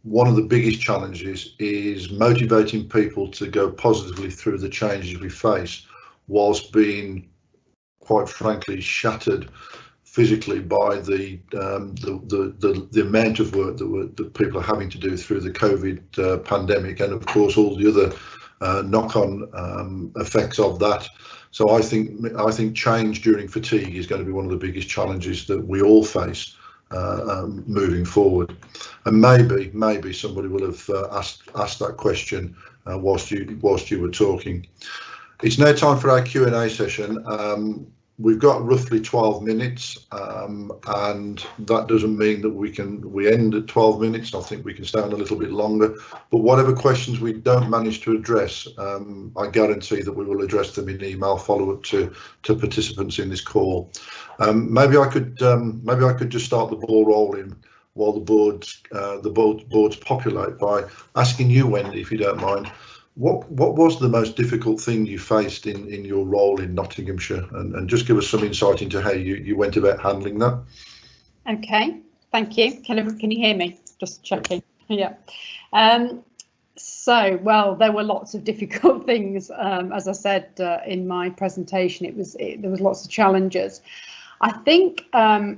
one of the biggest challenges is motivating people to go positively through the changes we face, whilst being, quite frankly, shattered physically by the amount of work that people are having to do through the COVID pandemic, and of course all the other knock-on effects of that. So I think change during fatigue is going to be one of the biggest challenges that we all face moving forward. And maybe somebody will have asked that question whilst you were talking. It's now time for our Q&A session. We've got roughly 12 minutes, and that doesn't mean that we end at 12 minutes. I think we can stay on a little bit longer, but whatever questions we don't manage to address, I guarantee that we will address them in email follow-up to participants in this call. Maybe I could just start the ball rolling while the boards populate by asking you, Wendy, if you don't mind. What was the most difficult thing you faced in your role in Nottinghamshire, and just give us some insight into how you went about handling that? Okay, thank you. Can you hear me? Just checking. Yeah. So, well, there were lots of difficult things. As I said in my presentation, there was lots of challenges. I think I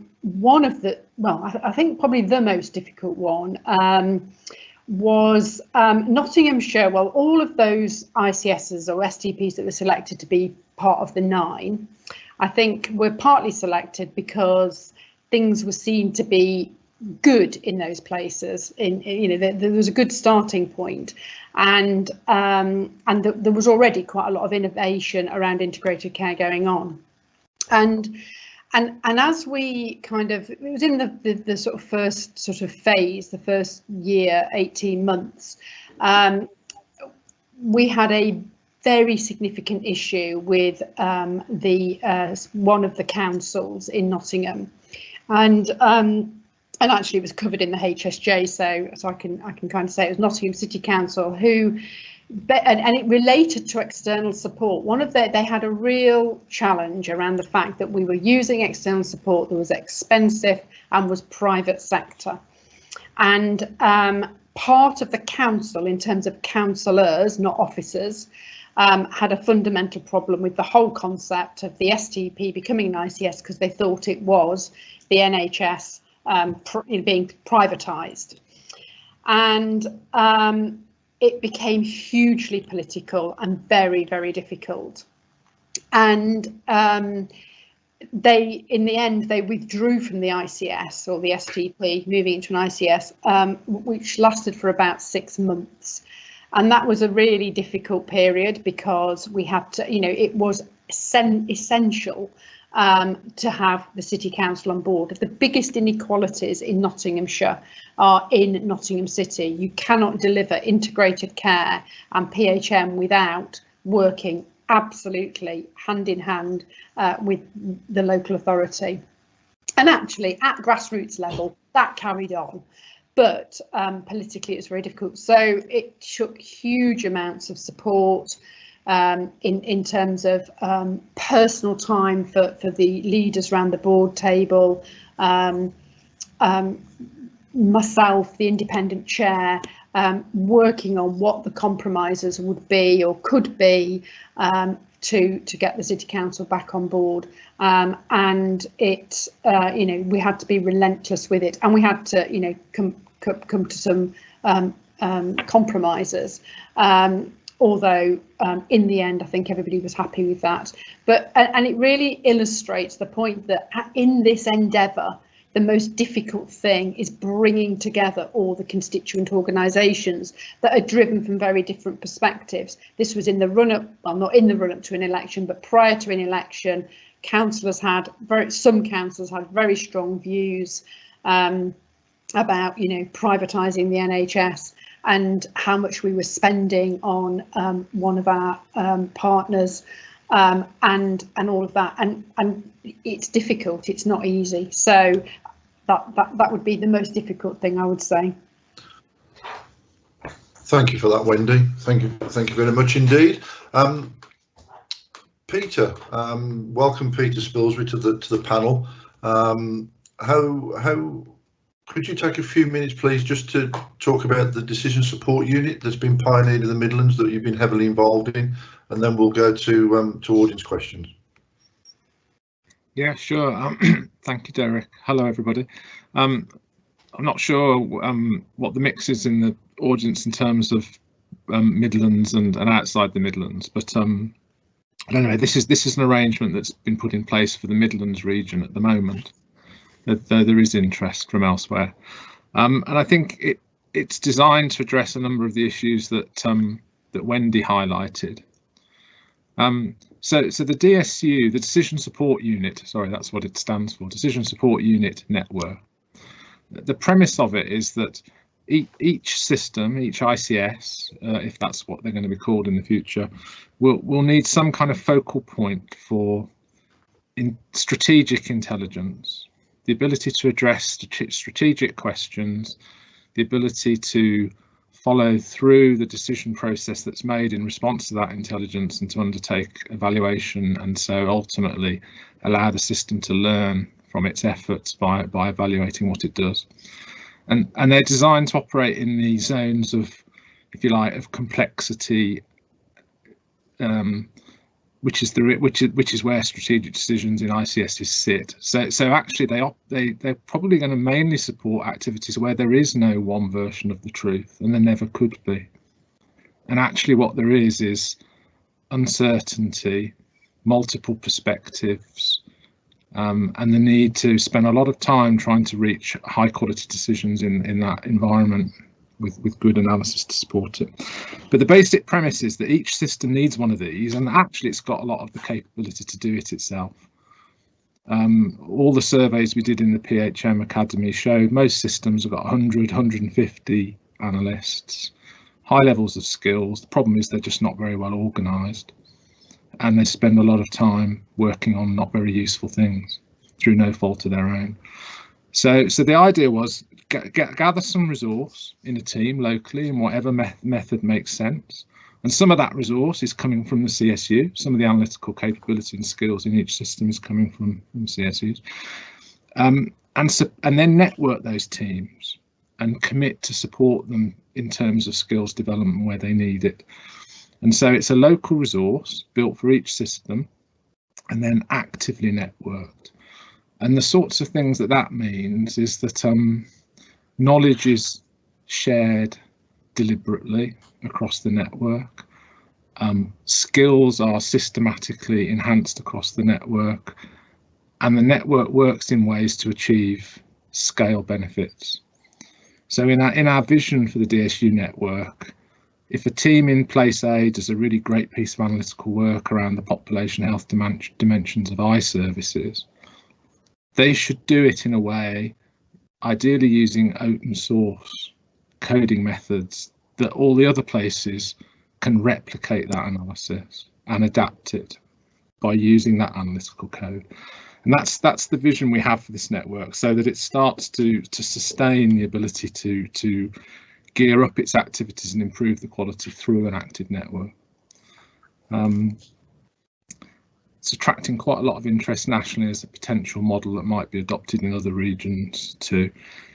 think probably the most difficult one was Nottinghamshire. Well, all of those ICSs or STPs that were selected to be part of the 9, I think were partly selected because things were seen to be good in those places. There was a good starting point, and there was already quite a lot of innovation around integrated care going on, and as we it was in the sort of first sort of phase, the first year, 18 months, we had a very significant issue with one of the councils in Nottingham, and actually it was covered in the HSJ, so I can kind of say it was Nottingham City Council who, and it related to external support. They had a real challenge around the fact that we were using external support that was expensive and was private sector, and part of the council, in terms of councillors, not officers, had a fundamental problem with the whole concept of the STP becoming an ICS because they thought it was the NHS being privatised, and it became hugely political and very, very difficult. And in the end, they withdrew from the ICS, or the STP, moving into an ICS, which lasted for about 6 months. And that was a really difficult period because we had to, it was essential to have the City Council on board. The biggest inequalities in Nottinghamshire are in Nottingham City. You cannot deliver integrated care and PHM without working absolutely hand in hand with the local authority. And actually at grassroots level that carried on, but politically it's very difficult. So it took huge amounts of support in terms of personal time for the leaders around the board table, myself, the independent chair, working on what the compromises would be or could be to get the City Council back on board, and it we had to be relentless with it, and we had to come to some compromises, although in the end I think everybody was happy with that. But and it really illustrates the point that in this endeavour the most difficult thing is bringing together all the constituent organisations that are driven from very different perspectives. This was in the run-up, well, not in the run-up to an election, but prior to an election, some councillors had very strong views about, privatising the NHS and how much we were spending on one of our partners, and all of that, and it's difficult, it's not easy. So that would be the most difficult thing, I would say. Thank you for that, Wendy. Thank you very much indeed. Peter, welcome Peter Spilsbury to the panel. How could you take a few minutes please just to talk about the decision support unit that's been pioneered in the Midlands that you've been heavily involved in, and then we'll go to audience questions. Yeah, sure. Thank you, Derek. Hello, everybody. I'm not sure what the mix is in the audience in terms of Midlands and outside the Midlands, but anyway, this is an arrangement that's been put in place for the Midlands region at the moment, though there is interest from elsewhere, and I think it's designed to address a number of the issues that that Wendy highlighted. So the DSU, the Decision Support Unit, sorry, that's what it stands for, Decision Support Unit Network. The premise of it is that each system, each ICS, if that's what they're going to be called in the future, will need some kind of focal point for strategic intelligence, the ability to address strategic questions, the ability to follow through the decision process that's made in response to that intelligence and to undertake evaluation, and so ultimately allow the system to learn from its efforts by evaluating what it does. And they're designed to operate in the zones of, if you like, of complexity, which is where strategic decisions in ICSs sit. So actually they're probably going to mainly support activities where there is no one version of the truth, and there never could be. And actually what there is uncertainty, multiple perspectives, and the need to spend a lot of time trying to reach high quality decisions in that environment with good analysis to support it. But the basic premise is that each system needs one of these, and actually it's got a lot of the capability to do it itself. All the surveys we did in the PHM Academy showed most systems have got 100, 150 analysts, high levels of skills. The problem is they're just not very well organised, and they spend a lot of time working on not very useful things through no fault of their own. So the idea was gather some resource in a team locally in whatever method makes sense. And some of that resource is coming from the CSU. Some of the analytical capability and skills in each system is coming from CSUs. And then network those teams and commit to support them in terms of skills development where they need it. And so it's a local resource built for each system and then actively networked. And the sorts of things that means is that knowledge is shared deliberately across the network. Skills are systematically enhanced across the network, and the network works in ways to achieve scale benefits. So in our vision for the DSU network, if a team in place A does a really great piece of analytical work around the population health dimensions of eye services, they should do it in a way, ideally using open source coding methods, that all the other places can replicate that analysis and adapt it by using that analytical code. And that's the vision we have for this network, so that it starts to sustain the ability to gear up its activities and improve the quality through an active network. It's attracting quite a lot of interest nationally as a potential model that might be adopted in other regions too.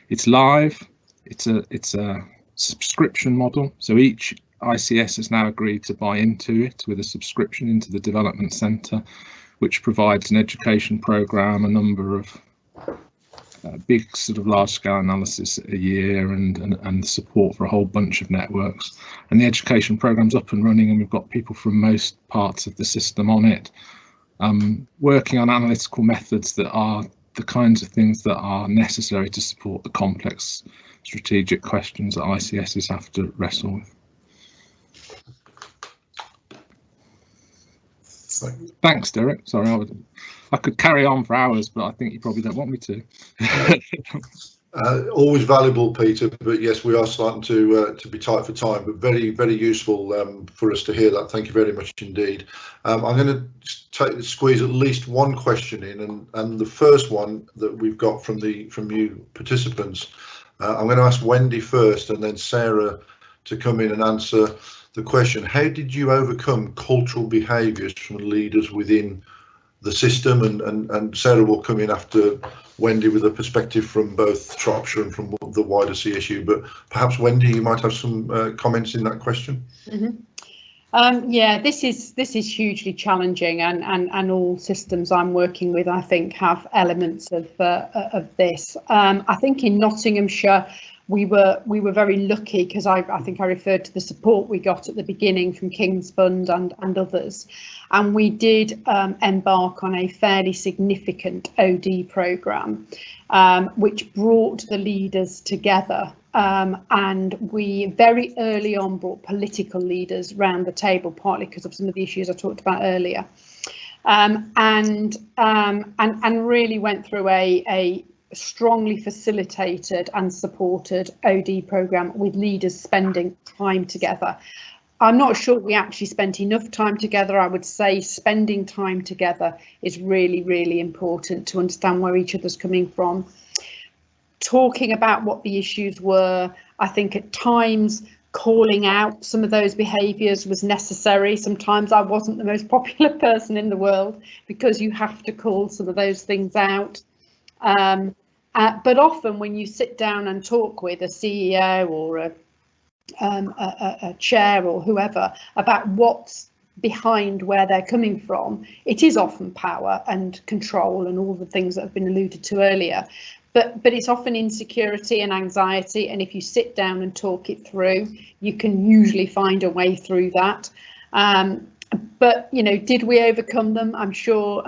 It's live. It's a subscription model, so each ICS has now agreed to buy into it with a subscription into the development centre, which provides an education programme, a number of big sort of large-scale analysis a year, and support for a whole bunch of networks. And the education programme's up and running, and we've got people from most parts of the system on it, working on analytical methods that are the kinds of things that are necessary to support the complex strategic questions that ICSs have to wrestle with. Thanks, Derek. Sorry, I could carry on for hours, but I think you probably don't want me to. Always valuable, Peter, but yes, we are starting to be tight for time, but very, very useful for us to hear that. Thank you very much indeed. I'm going to squeeze at least one question in, and the first one that we've got from you participants, I'm going to ask Wendy first and then Sarah to come in and answer the question. How did you overcome cultural behaviours from leaders within the system? And Sarah will come in after Wendy with a perspective from both Shropshire and from the wider CSU, but perhaps Wendy, you might have some comments in that question. Mm-hmm. Yeah, this is hugely challenging, and all systems I'm working with, I think, have elements of this. I think in Nottinghamshire we were very lucky, because I think I referred to the support we got at the beginning from King's Fund and others, and we did embark on a fairly significant OD programme, which brought the leaders together, and we very early on brought political leaders round the table, partly because of some of the issues I talked about earlier, and really went through a strongly facilitated and supported OD programme with leaders spending time together. I'm not sure we actually spent enough time together. I would say spending time together is really, really important to understand where each other's coming from. Talking about what the issues were, I think at times calling out some of those behaviours was necessary. Sometimes I wasn't the most popular person in the world, because you have to call some of those things out. But often when you sit down and talk with a CEO or a chair or whoever about what's behind where they're coming from, it is often power and control and all the things that have been alluded to earlier. But it's often insecurity and anxiety, and if you sit down and talk it through, you can usually find a way through that. But, you know, did we overcome them? I'm sure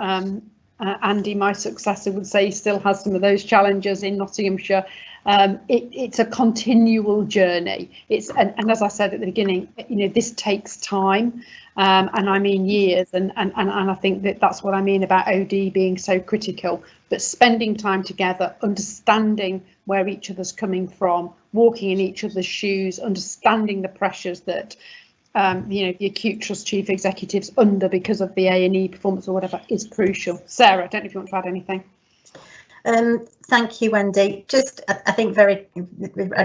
Andy, my successor, would say he still has some of those challenges in Nottinghamshire. It's a continual journey. And as I said at the beginning, you know, this takes time, and I mean years, and I think that's what I mean about OD being so critical. But spending time together, understanding where each other's coming from, walking in each other's shoes, understanding the pressures that the acute trust chief executives under because of the A&E performance or whatever is crucial. Sarah, I don't know if you want to add anything. Thank you, Wendy. I think I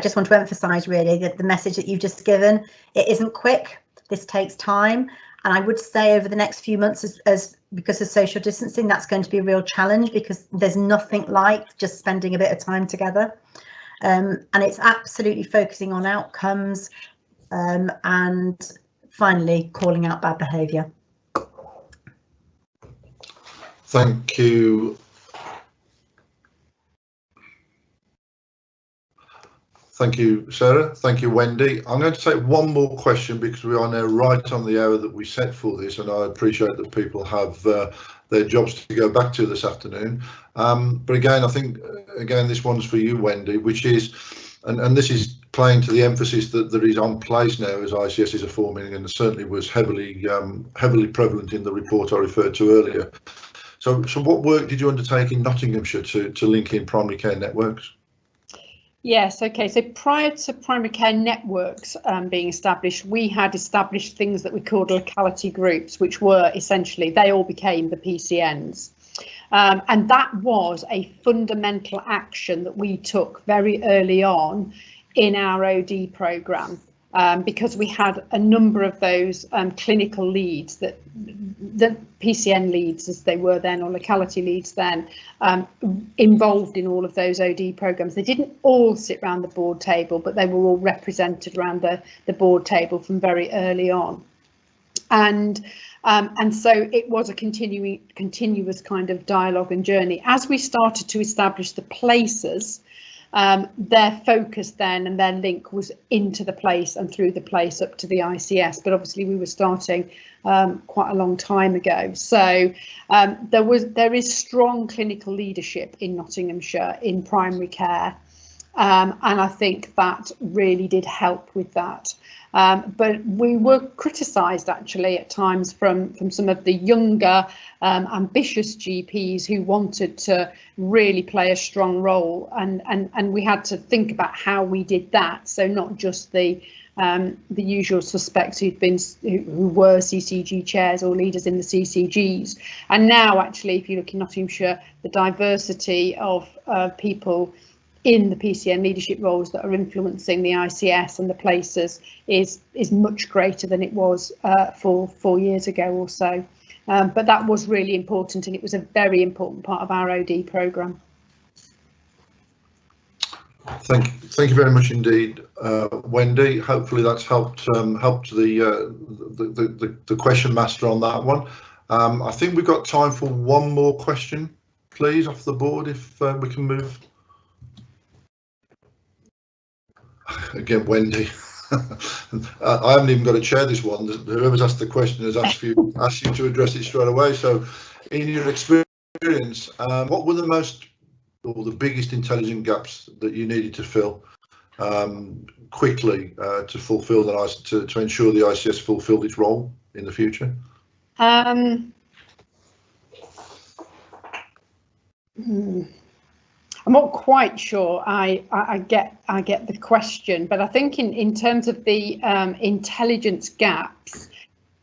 just want to emphasise really that the message that you've just given, it isn't quick. This takes time, and I would say over the next few months, as because of social distancing, that's going to be a real challenge, because there's nothing like just spending a bit of time together, and it's absolutely focusing on outcomes and finally calling out bad behaviour. Thank you. Thank you, Sarah. Thank you, Wendy. I'm going to take one more question because we are now right on the hour that we set for this, and I appreciate that people have their jobs to go back to this afternoon. But again, I think, this one's for you, Wendy, which is, and this is playing to the emphasis that is on place now as ICSs are forming, and certainly was heavily prevalent in the report I referred to earlier. So what work did you undertake in Nottinghamshire to link in primary care networks? Yes, okay, so prior to primary care networks being established, we had established things that we called locality groups, which were essentially, they all became the PCNs. And that was a fundamental action that we took very early on in our OD programme, because we had a number of those clinical leads, that the PCN leads as they were then, or locality leads then, involved in all of those OD programmes. They didn't all sit around the board table, but they were all represented around the board table from very early on. And so it was a continuous kind of dialogue and journey. As we started to establish the places, their focus then and their link was into the place and through the place up to the ICS, but obviously we were starting quite a long time ago. So there is strong clinical leadership in Nottinghamshire in primary care, and I think that really did help with that. But we were criticised actually at times from some of the younger ambitious GPs who wanted to really play a strong role, and we had to think about how we did that. So not just the usual suspects who were CCG chairs or leaders in the CCGs. And now actually, if you look in Nottinghamshire, the diversity of people in the PCN leadership roles that are influencing the ICS and the places is much greater than it was 4 years ago or so. But that was really important, and it was a very important part of our OD programme. Thank you very much indeed, Wendy. Hopefully that's helped the question master on that one. I think we've got time for one more question, please, off the board, if we can move. Again, Wendy, I haven't even got to chair this one. Whoever's asked the question has asked you to address it straight away. So, in your experience, what were the biggest intelligent gaps that you needed to fill quickly to fulfil to ensure the ICS fulfilled its role in the future? I'm not quite sure I get the question, but I think in terms of the intelligence gaps,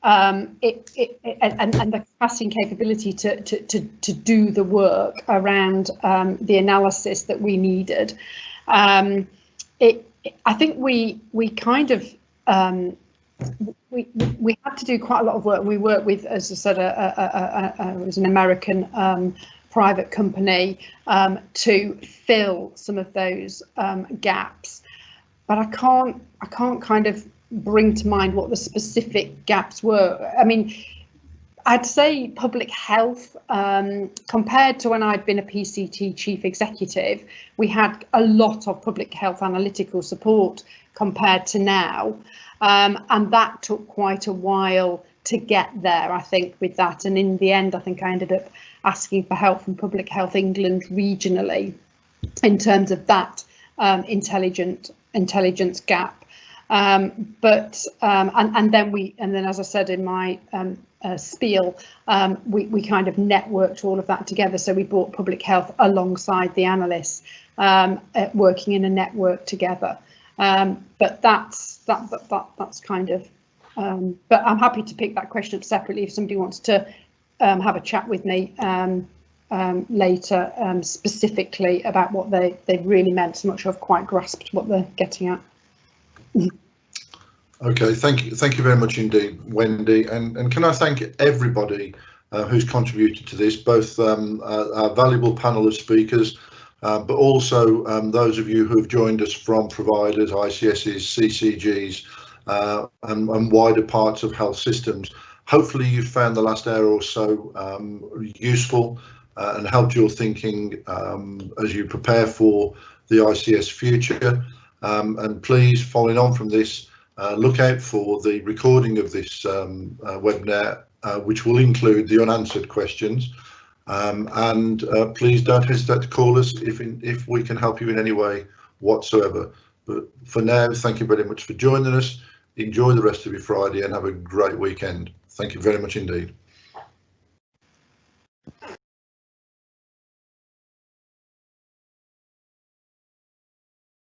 and the capacity and capability to do the work around the analysis that we needed, I think we kind of we had to do quite a lot of work. We worked with, as I said, it was an American private company to fill some of those gaps, but I can't kind of bring to mind what the specific gaps were. I mean, I'd say public health, compared to when I'd been a PCT chief executive, we had a lot of public health analytical support compared to now, and that took quite a while to get there, I think, with that. And in the end, I think I ended up asking for help from Public Health England regionally in terms of that intelligence gap. And then as I said in my spiel, we kind of networked all of that together. So we brought public health alongside the analysts, working in a network together. But that's kind of. But I'm happy to pick that question up separately if somebody wants to have a chat with me later, specifically about what they really meant. I'm not sure I've quite grasped what they're getting at. Okay, thank you very much indeed, Wendy, and can I thank everybody who's contributed to this, both our valuable panel of speakers, but also those of you who have joined us from providers, ICSs, CCGs, and wider parts of health systems. Hopefully you've found the last hour or so useful and helped your thinking as you prepare for the ICS future. And please, following on from this, look out for the recording of this webinar, which will include the unanswered questions. And please don't hesitate to call us if we can help you in any way whatsoever. But for now, thank you very much for joining us. Enjoy the rest of your Friday and have a great weekend. Thank you very much indeed.